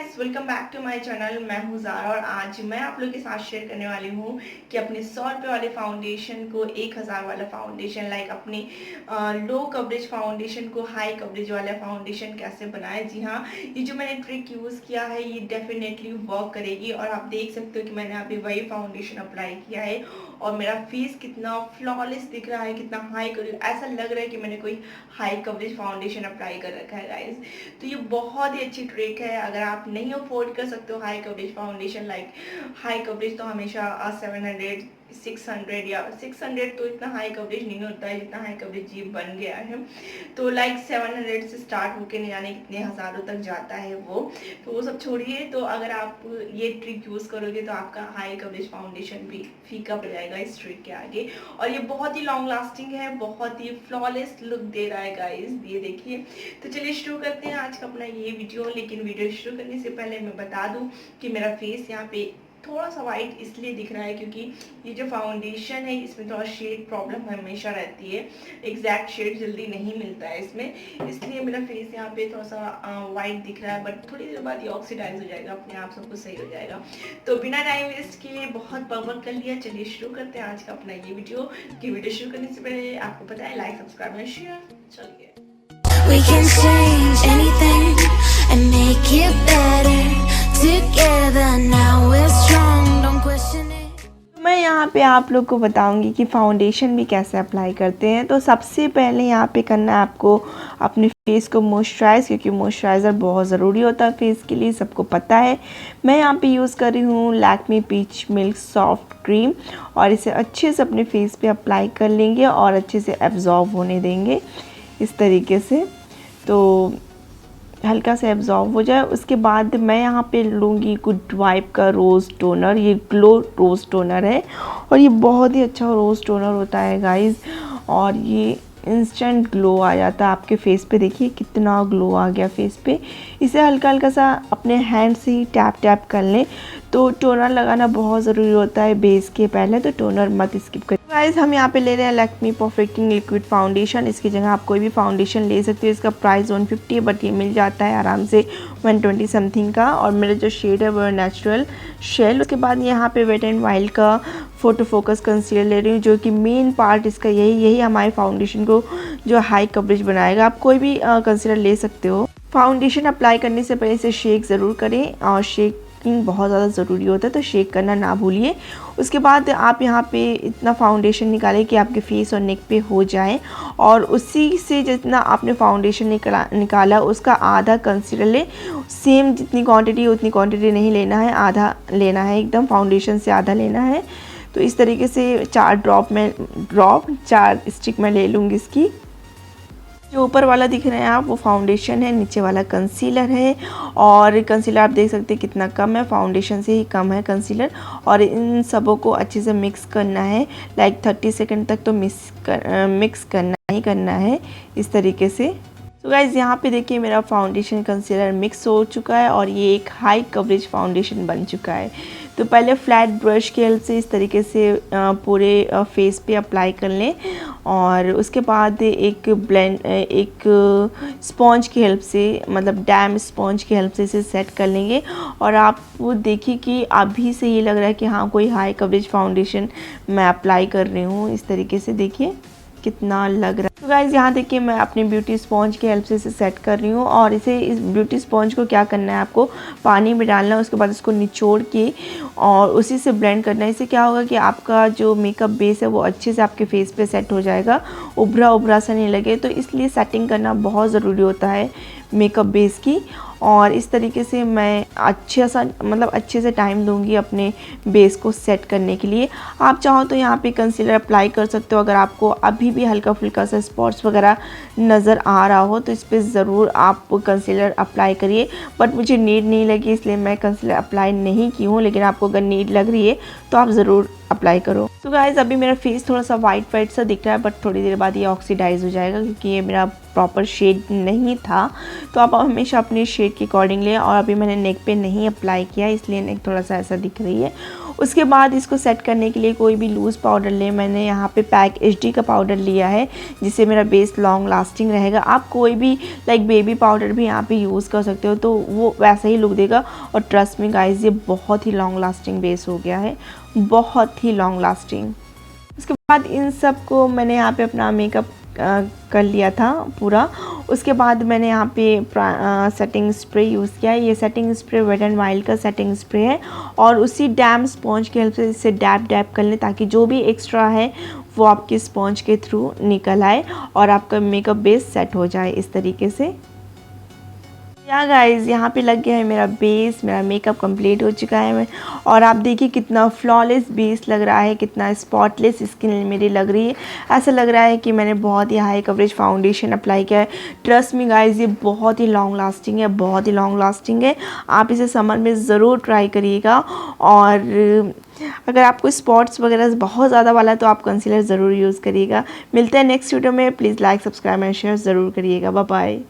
Guys, welcome back to my channel. मैं हूँ ज़ारा और आज मैं आप लोग के साथ शेयर करने वाली हूँ कि अपने 100 रुपये वाले फाउंडेशन को 1000 वाला फाउंडेशन लाइक अपने लो कवरेज फाउंडेशन को हाई कवरेज वाला फाउंडेशन कैसे बनाए। जी हाँ, ये जो मैंने ट्रिक यूज़ किया है ये डेफिनेटली वर्क करेगी और आप देख सकते हो कि मैंने अभी वही फाउंडेशन अप्लाई किया है और मेरा फेस कितना फ्लॉलेस दिख रहा है, कितना हाई कवरेज, ऐसा लग रहा है कि मैंने कोई हाई कवरेज फाउंडेशन अप्लाई कर रखा है गाइस। तो ये बहुत ही अच्छी ट्रिक है। अगर आप नहीं अफोर्ड कर सकते हो high coverage foundation like high coverage तो हमेशा 700 600 या 600 तो इतना हाई कवरेज नहीं होता है जितना हाई कवरेज ये बन गया है। तो लाइक 700 से स्टार्ट होके नहीं जाने कितने हज़ारों तक जाता है वो, तो वो सब छोड़िए। तो अगर आप ये ट्रिक यूज़ करोगे तो आपका हाई कवरेज फाउंडेशन भी फीका पड़ जाएगा इस ट्रिक के आगे। और ये बहुत ही लॉन्ग लास्टिंग है, बहुत ही फ्लॉलेस लुक दे रहा है गाइस, ये देखिए। तो चलिए शुरू करते हैं आज का अपना ये वीडियो। लेकिन वीडियो शुरू करने से पहले मैं बता दूं कि मेरा फेस यहाँ पे थोड़ा सा वाइट इसलिए दिख रहा है क्योंकि ये जो फाउंडेशन है इसमें थोड़ा शेड प्रॉब्लम हमेशा रहती है, एग्जैक्ट शेड जल्दी नहीं मिलता है इसमें, इसलिए मेरा फेस यहाँ पे थोड़ा सा वाइट दिख रहा है। बट थोड़ी देर बाद ये ऑक्सीडाइज हो जाएगा, अपने आप सब कुछ सही हो जाएगा। तो बिना टाइम वेस्ट किए बहुत बकबक कर लिया, चलिए शुरू करते हैं आज का अपना ये वीडियो। कि वीडियो शुरू करने से पहले आपको पता है लाइक सब्सक्राइब और शेयर। चलिए We can change anything and make it better together. Now we're strong, don't question it. मैं यहाँ पे आप लोग को बताऊंगी कि फाउंडेशन भी कैसे अप्लाई करते हैं। तो सबसे पहले यहाँ पे करना है आपको अपने फेस को मॉइस्चराइज, क्योंकि मॉइस्चराइज़र बहुत ज़रूरी होता है फेस के लिए, सबको पता है। मैं यहाँ पे यूज़ कर रही हूँ Lakme peach milk soft cream और इसे अच्छे से अपने फेस पे अप्लाई कर लेंगे और अच्छे से एब्जॉर्ब होने देंगे इस तरीके से, तो हल्का से एब्जॉर्ब हो जाए। उसके बाद मैं यहाँ पे लूँगी गुड वाइब का रोज़ टोनर। ये ग्लो रोज़ टोनर है और ये बहुत ही अच्छा रोज़ टोनर होता है गाइस, और ये इंस्टेंट ग्लो आ जाता है आपके फेस पे। देखिए कितना ग्लो आ गया फेस पे। इसे हल्का हल्का सा अपने हैंड से ही टैप टैप कर लें। तो टोनर लगाना बहुत ज़रूरी होता है बेस के पहले, तो टोनर मत स्किप करें। गाइस हम यहाँ पे ले रहे हैं लैक्मे परफेक्टिंग लिक्विड फाउंडेशन। इसकी जगह आप कोई भी फाउंडेशन ले सकते हो। इसका प्राइस 150 है बट ये मिल जाता है आराम से 120 समथिंग का। और मेरा जो शेड है वो नेचुरल शेल। उसके बाद यहाँ पे वेट एंड वाइल्ड का फोटो फोकस कंसीलर ले रही हूँ, जो कि मेन पार्ट इसका यही हमारे फाउंडेशन को जो हाई कवरेज बनाएगा। आप कोई भी कंसीलर ले सकते हो। फाउंडेशन अप्लाई करने से पहले इसे शेक ज़रूर करें और शेकिंग बहुत ज़्यादा ज़रूरी होता है, तो शेक करना ना भूलिए। उसके बाद आप यहाँ पे इतना फाउंडेशन निकालें कि आपके फेस और नेक पे हो जाए, और उसी से जितना आपने फाउंडेशन निकाला उसका आधा कंसीलर ले। सेम जितनी क्वांटिटी उतनी क्वांटिटी नहीं लेना है, आधा लेना है, एकदम फाउंडेशन से आधा लेना है। तो इस तरीके से 4 स्टिक मैं ले लूँगी इसकी। जो ऊपर वाला दिख रहे हैं आप वो फाउंडेशन है, नीचे वाला कंसीलर है। और कंसीलर आप देख सकते हैं कितना कम है, फाउंडेशन से ही कम है कंसीलर। और इन सबों को अच्छे से मिक्स करना है, लाइक 30 सेकंड तक तो मिक्स करना ही करना है इस तरीके से। तो गाइज़ यहाँ पे देखिए मेरा फाउंडेशन कंसीलर मिक्स हो चुका है और ये एक हाई कवरेज फाउंडेशन बन चुका है। तो पहले फ्लैट ब्रश की हेल्प से इस तरीके से पूरे फेस पे अप्लाई कर लें, और उसके बाद एक स्पॉन्ज की हेल्प से, मतलब डैम स्पॉन्ज की हेल्प से इसे सेट कर लेंगे। और आप वो देखिए कि अभी से ये लग रहा है कि हाँ कोई हाई कवरेज फाउंडेशन मैं अप्लाई कर रही हूँ। इस तरीके से देखिए कितना लग रहा है। तो गाइज़ यहाँ देखिए मैं अपनी ब्यूटी स्पॉन्ज की हेल्प से इसे सेट कर रही हूँ। और इस ब्यूटी स्पॉन्ज को क्या करना है, आपको पानी में डालना है, उसके बाद इसको निचोड़ के और उसी से ब्लेंड करना है। इससे क्या होगा कि आपका जो मेकअप बेस है वो अच्छे से आपके फेस पे सेट हो जाएगा, उभरा उभरा सा नहीं लगे। तो इसलिए सेटिंग करना बहुत ज़रूरी होता है मेकअप बेस की। और इस तरीके से मैं अच्छे से टाइम दूंगी अपने बेस को सेट करने के लिए। आप चाहो तो यहाँ पे कंसीलर अप्लाई कर सकते हो। अगर आपको अभी भी हल्का फुल्का सा स्पॉट्स वगैरह नज़र आ रहा हो तो इस पर ज़रूर आप कंसीलर अप्लाई करिए। बट मुझे नीड नहीं लगी इसलिए मैं कंसीलर अप्लाई नहीं की हूँ, लेकिन आपको अगर नीड लग रही है तो आप ज़रूर अप्लाई करो। तो गाइज़ अभी मेरा फेस थोड़ा सा वाइट सा दिख रहा है, बट थोड़ी देर बाद ये ऑक्सीडाइज हो जाएगा क्योंकि ये मेरा प्रॉपर शेड नहीं था। तो आप हमेशा अपने शेड के अकॉर्डिंग लें। और अभी मैंने नेक पे नहीं अप्लाई किया इसलिए नेक थोड़ा सा ऐसा दिख रही है। उसके बाद इसको सेट करने के लिए कोई भी लूज़ पाउडर लें। मैंने यहाँ पे पैक HD का पाउडर लिया है जिससे मेरा बेस लॉन्ग लास्टिंग रहेगा। आप कोई भी लाइक बेबी पाउडर भी यहाँ पे यूज़ कर सकते हो तो वो वैसा ही लुक देगा। और ट्रस्ट मी गाइस, ये बहुत ही लॉन्ग लास्टिंग बेस हो गया है, बहुत ही लॉन्ग लास्टिंग। उसके बाद इन सब को मैंने यहाँ पे अपना मेकअप कर लिया था पूरा। उसके बाद मैंने यहाँ पे सेटिंग स्प्रे यूज़ किया है। ये setting spray wet and wild का सेटिंग स्प्रे है और उसी डैम स्पॉन्ज की हेल्प से इसे डैप डैप कर लें ताकि जो भी एक्स्ट्रा है वो आपके स्पॉन्ज के थ्रू निकल आए और आपका मेकअप बेस सेट हो जाए इस तरीके से। या गाइस, यहाँ पे लग गया है मेरा बेस, मेरा मेकअप कंप्लीट हो चुका है। और आप देखिए कितना फ्लॉलेस बेस लग रहा है, कितना स्पॉटलेस स्किन मेरी लग रही है। ऐसा लग रहा है कि मैंने बहुत ही हाई कवरेज फाउंडेशन अप्लाई किया है। ट्रस्ट मी गाइस, ये बहुत ही लॉन्ग लास्टिंग है, बहुत ही लॉन्ग लास्टिंग है। आप इसे समर में ज़रूर ट्राई करिएगा। और अगर आपको स्पॉट्स वगैरह बहुत ज़्यादा वाला है तो आप कंसीलर ज़रूर यूज़ करिएगा। मिलते हैं नेक्स्ट वीडियो में। Please like, subscribe and share ज़रूर करिएगा। Bye bye.